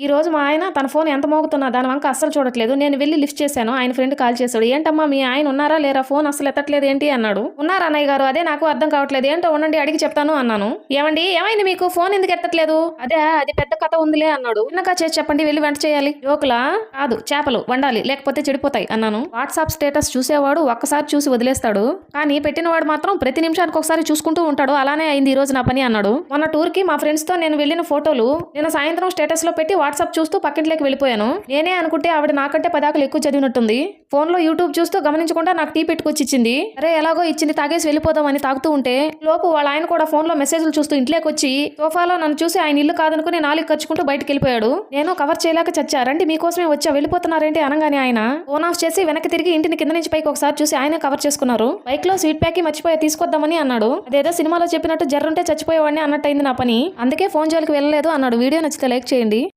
ఈ రోజు మా ఆయన తన ఫోన్ ఎంత మోగుతున్నా దాని వంక అస్సలు చూడట్లేదు. నేను వెళ్ళి లిఫ్ట్ చేశాను. ఆయన ఫ్రెండ్ కాల్ చేశాడు. ఏంటమ్మా మీ ఆయన ఉన్నారా లేరా, ఫోన్ అసలు ఎత్తట్లేదు ఏంటి అన్నాడు. ఉన్నారు అన్నయ్య గారు, అదే నాకు అర్థం కావట్లేదు. ఏంటో ఉండండి అడిగి చెప్తాను అన్నాను. ఏమండి ఏమైంది మీకు, ఫోన్ ఎందుకు ఎత్తట్లేదు? అదే అది పెద్ద కథ ఉందిలే అన్నాడు. చిన్నగా చేసి చెప్పండి, వెళ్ళి వంట చేయాలి. జోకులా కాదు, చేపలు వండాలి లేకపోతే చెడిపోతాయి అన్నాను. వాట్సాప్ స్టేటస్ చూసేవాడు ఒక్కసారి చూసి వదిలేస్తాడు, కానీ పెట్టినవాడు మాత్రం ప్రతి నిమిషానికి ఒకసారి చూసుకుంటూ ఉంటాడు. అలానే అయింది ఈ రోజు నా పని అన్నాడు. మొన్న టూర్ కి మా ఫ్రెండ్స్ తో నేను వెళ్ళిన ఫోటోలు నిన్న సాయంత్రం స్టేటస్ లో పెట్టి వాట్సాప్ చూస్తూ పక్కింట్లోకి వెళ్ళిపోయాను. నేనే అనుకుంటే ఆవిడ నాకంటే 10 ఆకులు ఎక్కువ చదివినట్టుంది. ఫోన్ లో యూట్యూబ్ చూస్తూ గమనించకుండా నాకు టీ పెట్టుకొచ్చి ఇచ్చింది. అరే ఎలాగో ఇచ్చింది, తాగేసి వెళ్ళిపోదామని తాగుతూ ఉంటే లోపు వాళ్ళ ఆయన కూడా ఫోన్ లో మెసేజ్లు చూస్తూ ఇంట్లోకి వచ్చి సోఫాలో నన్ను చూసి ఆయన ఇల్లు కాదనుకుని నాలుగు ఖర్చుకుంటూ బయటకు వెళ్ళిపోయాడు. నేను కవర్ చేయలేక చచ్చా. రండి మీకోసమే వచ్చా, వెళ్ళిపోతున్నారేంటి అనగానే ఆయన ఫోన్ ఆఫ్ చేసి వెనక్కి తిరిగి ఇంటిని కింద నుంచి పైకి ఒకసారి చూసి ఆయన కవర్ చేసుకున్నారు. బైక్ లో స్వీట్ ప్యాక్ మర్చిపోయా తీసుకొద్దామని అన్నాడు. అదేదో సినిమాలో చెప్పినట్టు జర్రుంటే చచ్చిపోయేవాడిని అన్నట్టయింది నా పని, అందుకే ఫోన్ జోలికి వెళ్ళలేదు అన్నాడు. వీడియో నచ్చితే లైక్ చేయండి.